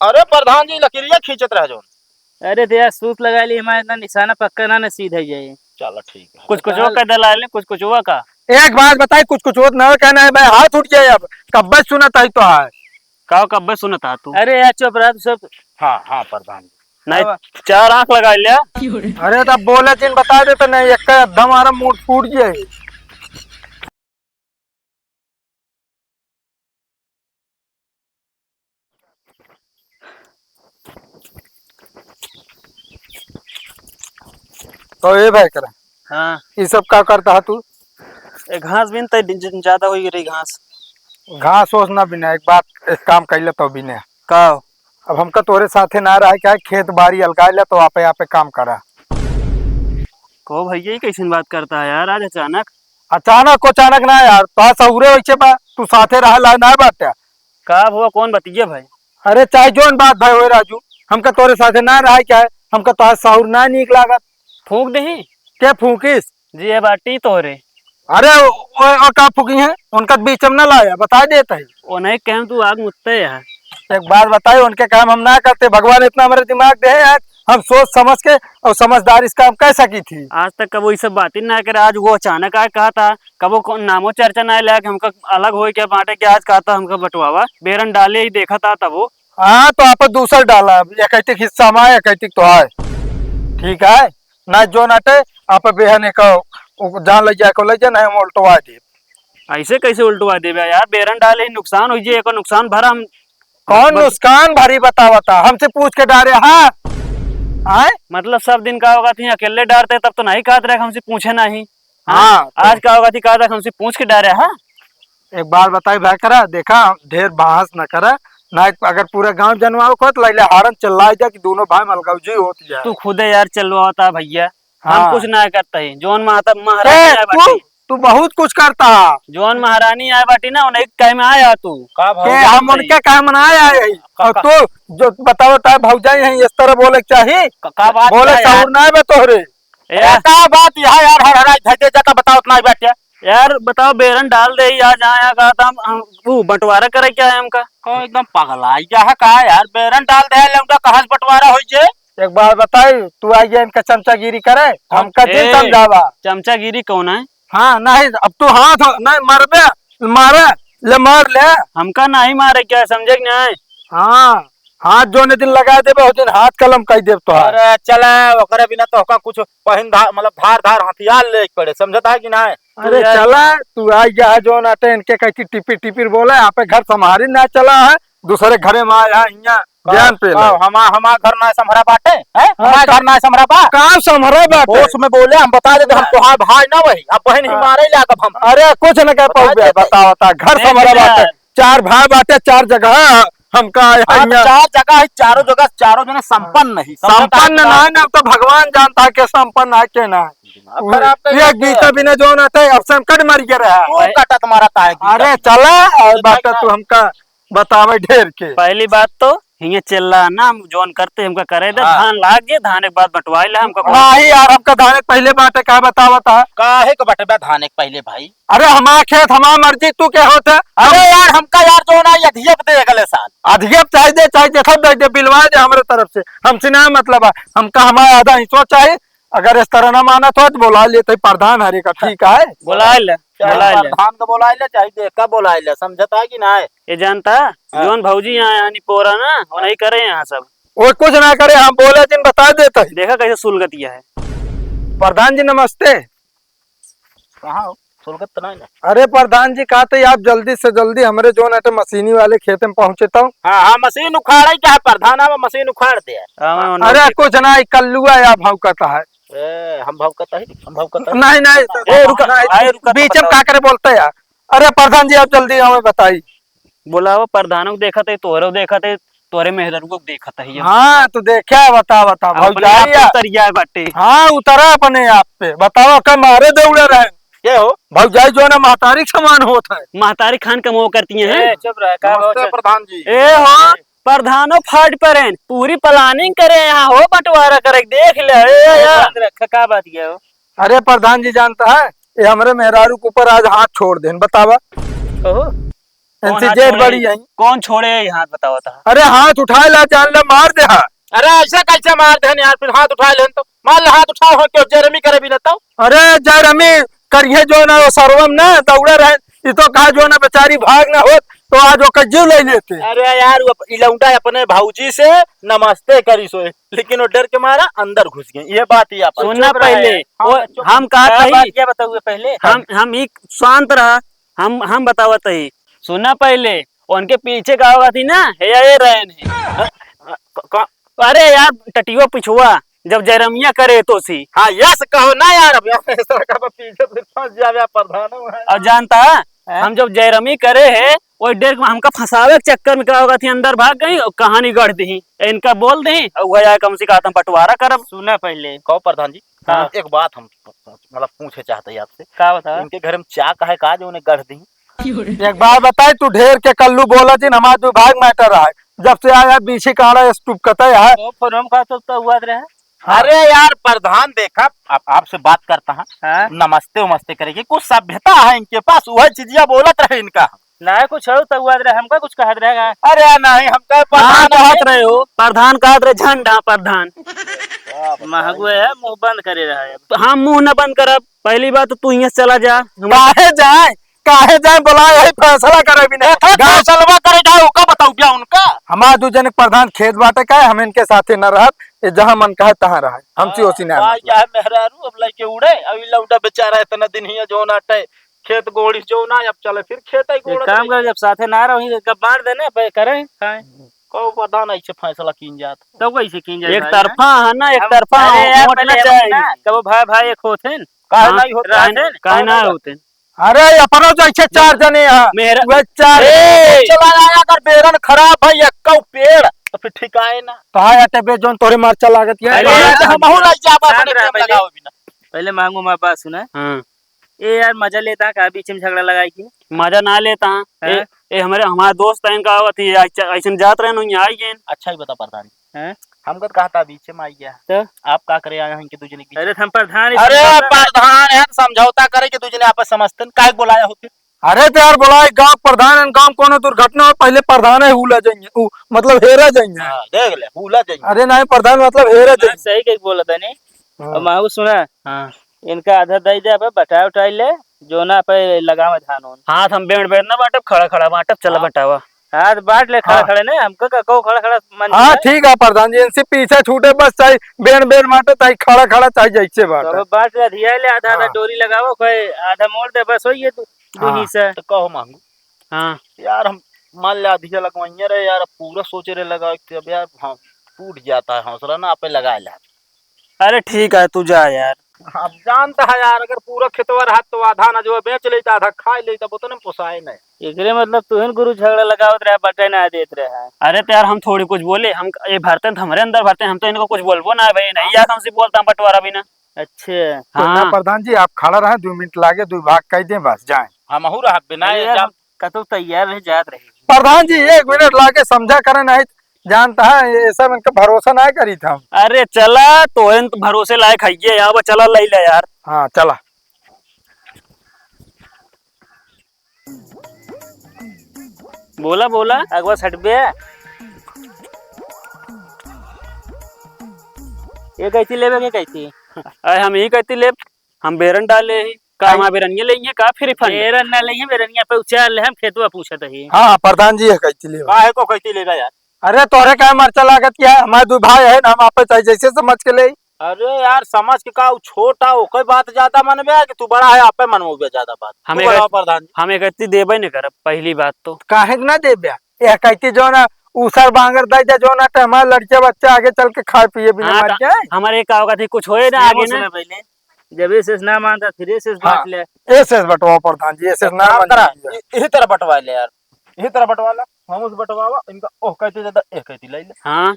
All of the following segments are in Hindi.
अरे प्रधान जी लकीरिया खींचत रह जो। अरे तो सूत लगा ली हमारे इतना निशाना पक्का ना सीधा जाए। चलो ठीक है। कुछ का दलाल है, कुछ का। एक बात बताई, कुछ न कहना है, भाई हाथ उठ जाए अब। कब सुना था तो है का कब सुना था तू? अरे यार चुप रहा तू सब। हाँ हाँ प्रधान जी नहीं 4 आंख लगा लिया। अरे तब बोले जिन बता दे तो नहीं, एक हमारा मूड फूट जाए। तो ये भाई करा। हाँ ये सब का करता है तू? घास बिन ज्यादा हो रही घास। घास ओस ना बिना, एक बात एक काम कर ले तो बिना का अब हमका तोरे साथे ना रहा क्या, खेत बाड़ी अलगा ले तो आपे काम करा। को भैया ये कैसी बात करता है यार आज अचानक? अचानक ना यार, तो सहुरे वैसे बा तू साथे रहा ना बात का हुआ, कौन बतिया भाई? अरे चाहे जोन बात भाई हो राजू, हमका तोरे साथे ना रहा क्या है, हमका तो सहुर ना नीक लागत। फूक दही क्या फूकिस जी ये बाटी तोरे। अरे वो का फूकी है, उनका बीच में ना लाया बता देता है। उन्हें कह तू आग मुत्ते यार। एक बात बताई, उनके काम हम ना करते, भगवान इतना हमारे दिमाग दे यार, हम सोच समझ के और समझदारी इस काम कर सकी थी। आज तक कबो ये सब बातें ना करे, आज वो अचानक आके कहा था। कबो नामो चर्चा ना लगा कि हमका अलग हो क्या बांटे के, आज कहा था हमका बंटवावा बेरन डाले ही देखा था तब वो। हाँ तो आप दूसर डाला, एक हिस्सा में एक तो है ठीक है ना, जो नाटे आप बेहने का जान ले जाए ना, हम उल्टवा दे। ऐसे कैसे उल्टवा देवे यार, बेरन डाले ही नुकसान हो जाए, नुकसान भरा हम। कौन नुकसान भारी बतावता, हमसे पूछ के डारे। हाँ आए मतलब सब दिन का होगा थी अकेले डारते तब तो नहीं कहा था हमसे पूछे नहीं। हाँ तो आज का होगा थी कहा था हमसे पूछ के डारे। हाँ एक बार बताई भाई करा, देखा ढेर बहस न करा ना, अगर पूरा गांव जनवाओ को तो लैले हारन चिल्ला जा कि दोनों भाई मलगावजी होती है। तू खुद यार चलवाता भैया। हाँ। हम कुछ ना करते है, जोन माता महारानी आए बाटी, तू बहुत कुछ करता। जोन महारानी आए बाटी ना उन्हें कह में आया तू के हम उनके कह में आया है, और तू जो बताओ भौजाई है इस तरह बोले चाहिए, बोले सहुर ना है तोहरे। का बात यह यार हर हराई धजे जाता बताओ इतना बैठ यार बताओ बेरन डाल दे आज आया कहा था हम वो बंटवारा करे क्या है हमका। एकदम पगला यह का यार बेरन डाल दे लौंडा कहां से बंटवारा हो जे। एक बार बताई तू आई इनका चमचागिरी करे, हमका दिन समझावा। चमचागिरी कौन है? हाँ नहीं अब तू हाथ नहीं मरबे, मारे ले मार ले, हमका नहीं मारे क्या समझे कि नहीं? हाँ हाथ जोने दिन लगा देबे उस दिन हाथ कलम कह देब तो। अरे चले ओकरे बिना तो का कुछ पहिन धार मतलब धार हथियार ले पड़े, समझता है कि नहीं? अरे चला तू आई जा जो नाटे इनके कहीं टिपिर बोले यहाँ पे घर संभारी ना चला है, दूसरे घरे में आया यहाँ ध्यान पे हमारा घर ना संभरा बाटे है, हमारा घर ना संभरा बा कहाँ संभरा बाटे उसमें बोले हम बता देते हम तोहार भाई ना वही अब बहन ही मारे लागब हम। अरे कुछ न कह पाओगे, बता घर संभरा बाटे, 4 भाई बाटे 4 जगह हमका चार जगह है, चारों जने संपन्न नहीं ना तो भगवान जानता है के संपन्न है के ना। ये गीता बिना जो ना थे अब संकट मर गया रहा कटा तुम्हारा ताए। अरे चला और बात तू हमका बतावे ढेर के। पहली बात तो हिंगे चिल्ला ना जोन करते हमका करे दे। धान लाग गए, धान एक बात बंटवाई ले हमका। नहीं यार हमका धान पहले बाटे का बतावा था काहे को बटे धान एक पहले भाई। अरे हमारा खेत हमारा मर्जी, तू क्या होता? अरे यार हमका यार जो ना अधियप दे अगले साल, अधियप चाहे सब दे बिलवा दे हमारे तरफ से, हमसे ना मतलब है, हमका हमारा आधा हिस्सा चाहिए। अगर इस तरह ना माना तो बुला लेते प्रधान हरे का, ठीक है बुला ले प्रधान को बुला ले चाहे देखा बुला ले, समझता है कि ना? ये जानता जोन भौजी यहाँ यानी पोरा ना वो नहीं करे यहाँ सब वो कुछ ना करे, हम बोले दिन बता देते। देखा कैसे सुलगतिया है। प्रधान जी नमस्ते। कहाँ सुलगत तो नहीं? अरे प्रधान जी कहते आप जल्दी से जल्दी हमारे जो ना मशीनी वाले खेत में पहुँचता हूँ। हाँ मशीन उखाड़ा क्या है प्रधान, मशीन उखाड़ दे। अरे कुछ ना कल्लुआ या भाव कहता है, हम भाव करता है, हम भाव करता है। नहीं बीच में क्या करे बोलते यार। अरे प्रधान जी आप जल्दी हमें बताइए। बुलाओ प्रधानों को देखा थे, तोरे देखा थे, तोरे मेहररू को देखा था। हाँ तो देखा बता भौजाई बाटे। हाँ उतरा अपने आप पे, बताओ कब मारे दौड़े रहे ये हो भौजाई जो ना महतारी समान होता है। महतारी खान का मोह करती है। चुप रहे प्रधान जी। ए हो प्रधानो फाट पर पूरी प्लानिंग करे यहाँ हो बंटवारा करे, देख ले का बात ये हो। अरे प्रधान जी जानता है ये हमारे मेहरारू के ऊपर आज हाथ छोड़ दे, बतावा इनसे हाथ जेठ छोड़े? बड़ी है। कौन छोड़े ये हाथ बताओ था। अरे हाथ उठाए ला जान ले मार दे हाँ। अरे ऐसा कैसे मार देन यार, फिर हाथ उठा लेन तो मान ले हाथ उठाओ हो क्यों जेरमी करे भी ना तो। अरे जरमी करिए जो ना वो सर्वम ना दौड़े रहे, ये तो कहा जो ना बेचारी भाग ना हो तो आज वो कज्जू ले लेते। अरे यार वो लौंडा अपने भाऊजी से नमस्ते करी सोए, लेकिन वो डर के मारा अंदर घुस गए, ये बात ही आप सुनना पहले हम कहा था क्या बताओगे पहले। हम एक शांत रहा, हम बतावत ही सुनना पहले। उनके पीछे का होगा थी ना ये रहन है। अरे यार टटियो पिछुआ जब जयरमिया करे तो सी। हाँ यस कहो ना यार, अब यार इस तरह का पीछे फिर फंस जावे प्रधान है। और जानता हम जब जयरमी करे है वो डेर हमका फंसावे के चक्कर में क्या होगा थी अंदर भाग गई और कहानी गढ़ दी इनका बोल दी और वह कम से कम बंटवारा करब। सुना पहले कहो प्रधान जी। हाँ। एक बात हम मतलब पूछे चाहते हैं आपसे, क्या बता इनके घर में चा का है का जो उन्हें गढ़ दी। एक बात बताए तू ढेर के कल्लू बोला थी हमारा विभाग मैटर रहा है, जब से आया बीछी काड़ा स्टूप कता है। फोरम का तो हुआ रहे। अरे यार प्रधान देखा आपसे बात करता है, हाँ? नमस्ते उमस्ते करेगी, कुछ सभ्यता है इनके पास, वह चीजिया बोलत रहे इनका। ना कुछ हो तो हुआ रहे, हमका कुछ कहत रहेगा। अरे नहीं हमका प्रधान प्रधान कहत रहे हो, प्रधान कहत रहे झंडा प्रधान महगुए है, मुंह बंद करे रहा है। तो हम मुंह न बंद करब, पहली बात तो तू यहाँ चला जा। काहे जाए बुलाए है फैसला करे भी नहीं। फैसला करे जाओ का बताऊ क्या उनका। हमारा दूजन प्रधान खेत बाटे का है, हम इनके साथे न रहब, ये जहाँ मन कहे तहाँ रहे, हम सी ओसी ना। क्या है मेहरारू अब लेके उड़े, अभी लौटा बेचारा इतना दिन ही जो नाटे खेत गोड़ी जो ना, अब चले फिर खेत ही गोड़ काम कर, जब साथे ना रही कब बांट देने पे करे खाए को प्रधान ऐसे फैसला कीन जात तो कैसे कीन जाए। एक तरफा है ना, एक तरफा होना चाहिए। कब भाई भाई एक होते काहे नहीं होते, काहे ना होते। अरे अपनो जैसे चार जने हैं, मेरा वे चार चला आया अगर बेरन खराब है एक पेड़ तो फिर ठिकाए ना। कहा अटे बे जोन तोरे मरचा लागत है। पहले मांगू मैं बात सुना। हाँ। ए यार मजा लेता का बीच में झगड़ा लगाई की मजा ना लेता है। ए हमारा दोस्त है इनका थी ऐसे जात रहे यहाँ आई गए। अच्छा ही बता प्रधान है, हम कहा था बीच में आई गया तो आप क्या करे आए हैं कि दूसरे के। अरे हम प्रधान, अरे प्रधान है समझौता करे कि दूसरे आपस समझते काहे बोलाया होते। अरे तो यार बोला गांव प्रधान गांव कोनो दुर्घटना हो पहले प्रधान है हुला जाइए, मतलब हेरा जाइए। देख ले हुला जाइए। अरे नहीं प्रधान मतलब हेरा जाइए। सही कहीं बोला था नहीं माहू सुना। हाँ इनका आधा दई दे बटा उठाई ले जो ना पे लगावे धान होन। हाथ हम बेड़ बेड़ ना बाटब, खड़ा खड़ा बाटब, चला बटावा हाथ बाट ले खड़ा खड़े ने हमको को खड़ा खड़ा मन। हाँ ठीक है प्रधान जी, इनसे पीछे छूटे बस चाहिए बेड़ बेड़ माटे चाहिए खड़ा खड़ा चाहिए जैसे बात तो बाट ले धिया ले आधा आधा डोरी लगावो, कोई आधा मोड़ दे बस होइए तू दूनी से तो कहो मांगू। हाँ यार हम मान ले आधी लगवाइए रे यार, पूरा सोचे रे लगा अब यार हाँ टूट जाता है हौसला ना पे लगा ले। अरे ठीक है तू जा यार। अब जानता है यार अगर पूरा खेतवर हाथ तो आधा ना जो बेच ले आधा खा ले तब तो नहीं पोसाए नहीं। एकरे मतलब तुहन गुरु झगड़ा लगावत रहा बटे ना देत रहा। अरे तो यार हम थोड़ी कुछ बोले, हम ये भरते तो हमारे अंदर भरते, हम तो इनको कुछ बोलबो ना भाई नहीं यार हमसे बोलता बंटवारा भी ना। अच्छा हाँ प्रधान जी आप खड़ा रहे 2 मिनट लागे 2 भाग कह दे बस जाए। हम हूँ रहा बिना यार कतो तैयार रह जात रहे। प्रधान जी 1 मिनट लाके समझा करे नहीं जानता है ये सब इनका भरोसा नहीं करी था। अरे चला तो भरोसे लायक है यहाँ चला ले ले यार। हाँ चला बोला बोला अगवा सटबे ये कैसी लेवे के कैसी। अरे हम यही कहती ले, हम बेरन डाले ही का हमारा बेरनिया लेंगे का फिर बेरन ना लेंगे, बेरनिया पे उचार ले हम खेतवा पूछत ही। हाँ प्रधान जी है कहती ले काहे को कैसी लेगा यार। अरे तोरे क्या मरचा लागत क्या है, हमारे 2 भाई है ना हम आप जैसे समझ के ले। अरे यार समझ के का छोटा हो कोई बात ज्यादा मन में कि तू बड़ा है आपे मन में ज्यादा बात। हमें प्रधान जी हम इकट्ठी देबे नहीं करब पहली बात तो काहे ना दे ब्या ये कहती जो ना ऊसर बांगर दे दे जो ना हमारे लड़के बच्चे आगे चल के खाए पिए बिना मर जाए। हमारे का होगा थी कुछ होए ना आगे ना पहले जब ऐसे ना मानता फिर ऐसे बांट ले ऐसे बटवा प्रधान जी ऐसे ना इसी तरह बंटवा ले यार, इसी तरह बंटवा ला हम उस बंटवावा इनका ओह कहते ज्यादा ए कहती ले ले। हाँ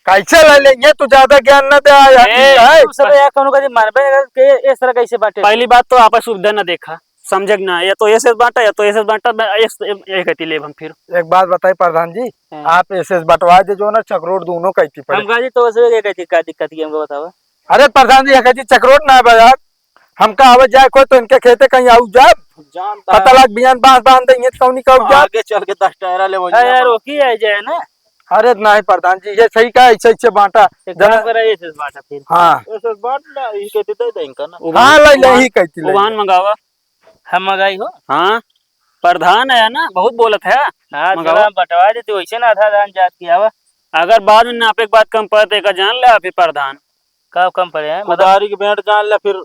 कैसे ले लेंगे तू ज्यादा ज्ञान न दे यार सब यार कोनो का मारबे के इस तरह कैसे बांटे। पहली बात तो आपस सुविधा ना देखा समझ ना, या तो ऐसे बांटा या तो ऐसे बांटा एक कहती ले हम फिर। एक बात बताइए प्रधान जी आप ऐसे बंटवा दे जो ना चक्रोट दोनों कहती हम गाजी तो वैसे कहती का दिक्कत है हमको बताओ। अरे प्रधान जी कहती चक्रोट ना बाजार हमका आवे जाए को तो इनके खेते कहीं आऊ जाब जानता पता लग बियान बांध देंगे तो कौनी कहू जाब। आगे चल के 10 टायरा ले यार रोकी आ जाए ना, अरे नहीं प्रधान जी ये सही का ऐसे ऐसे बांटा एक काम करा ऐसे बाटा फिर हाँ ऐसे बांट ना ई कहते दे देंगे ना। हाँ ले ही कहती ले उबान मंगावा। हम मंगाई हो। हाँ प्रधान है ना, बहुत बोलत है। हाँ मंगावा। चला बंटवा देते वैसे ना आधा धान जात की आवा। अगर बाद में नापे के बाद कम पड़ते का जान ले फिर प्रधान कब कम पड़े हैं मतलब मदारी की भेंट जान ले फिर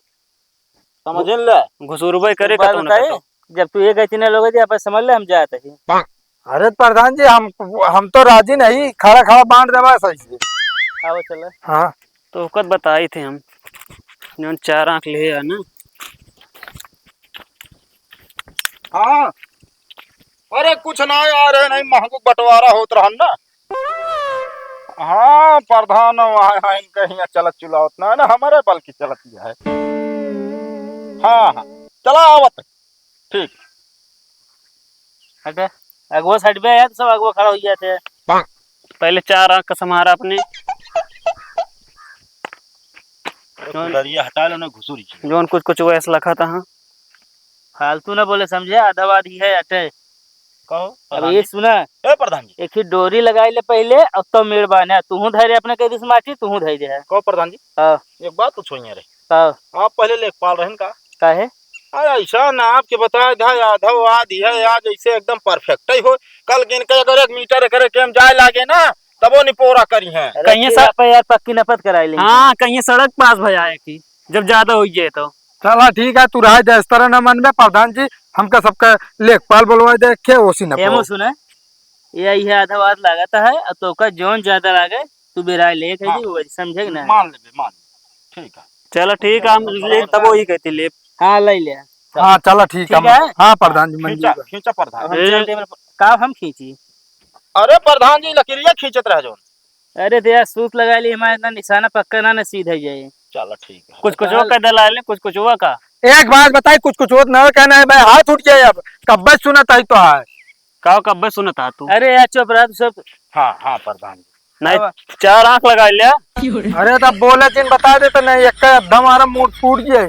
समझ ले। घुसूरबे करे एक बात का बताइए, जब तू एक इतने लोग थे आप समझ ले हम जाते हैं। अरे प्रधान जी हम तो राजी नहीं, खड़ा खड़ा बांट देवा सही से। आओ चलो। हाँ तो वक्त बताई थे हम जो 4 आंख ले है ना। हाँ अरे कुछ ना यार है नहीं महंगू बंटवारा होत रहन ना। हाँ प्रधान वहाँ इनका ही चलत चुला उतना है ना हमारे बल की चलत है। हाँ हाँ चला आवत ठीक। अगर अगवा साइड पे आया तो सब अगवा खड़ा हो जाते हैं। पहले 4 आंख का समारा अपने दरिया हटा लो ना घुसूरी। जोन कुछ वैसा लखा था। हाँ फालतू ना बोले समझे, आधा आधी है अटे। कहो अब ये सुना ए प्रधान जी एक ही डोरी लगाई ले पहले, अब तो मेड़ बाने तू धैर्य अपने कह दिस माटी तू धैर्य है। कहो प्रधान जी हाँ एक बात तो छोइए रे हाँ आप पहले लेखपाल रहन का काहे अरे ऐसा ना आपके बताया था आधा आधी है आज ऐसे एकदम परफेक्ट ही हो। कल गिन के अगर 1 मीटर करे के हम जाए लागे ना तब वो निपोरा करी है। कहीं सर पे यार पक्की नफत कराई ले। हाँ कहीं सड़क पास भजाए की जब ज्यादा हो जाए तो। चला ठीक है तू रहा इस तरह न मन में प्रधान जी हमका सबका लेखपाल बोलवा देखे ओसी न एमो सुना यही है आधा बात लगाता है और तो का जोन ज्यादा लागे तू बेराय ले कह दी वो समझे ना। मान ठीक है। चलो ठीक है हम ले तब वही कहती ले। हाँ ले ले हाँ चला ठीक ठीक है। हाँ प्रधान जी मंजूर खींचा प्रधान। हम चलते हैं, का हम खींची। अरे प्रधान जी लकीरिया खींचत रह जो। अरे तो यार सूत लगा ली हमारे इतना निशाना पक्का ना सीधा जाए। चलो ठीक है। कुछ का दलाल ले कुछ हुआ का। एक बात बताई कुछ होत न कहना है भाई हाथ उठ जाए अब कब सुना था तो है का कब सुना था तू। अरे यार चुप रहा तू सब। हाँ प्रधान जी नहीं 4 आंख लगा लिया। अरे तब बोले दिन बता दे तो नहीं एक दम हमारा मूड फूट गया।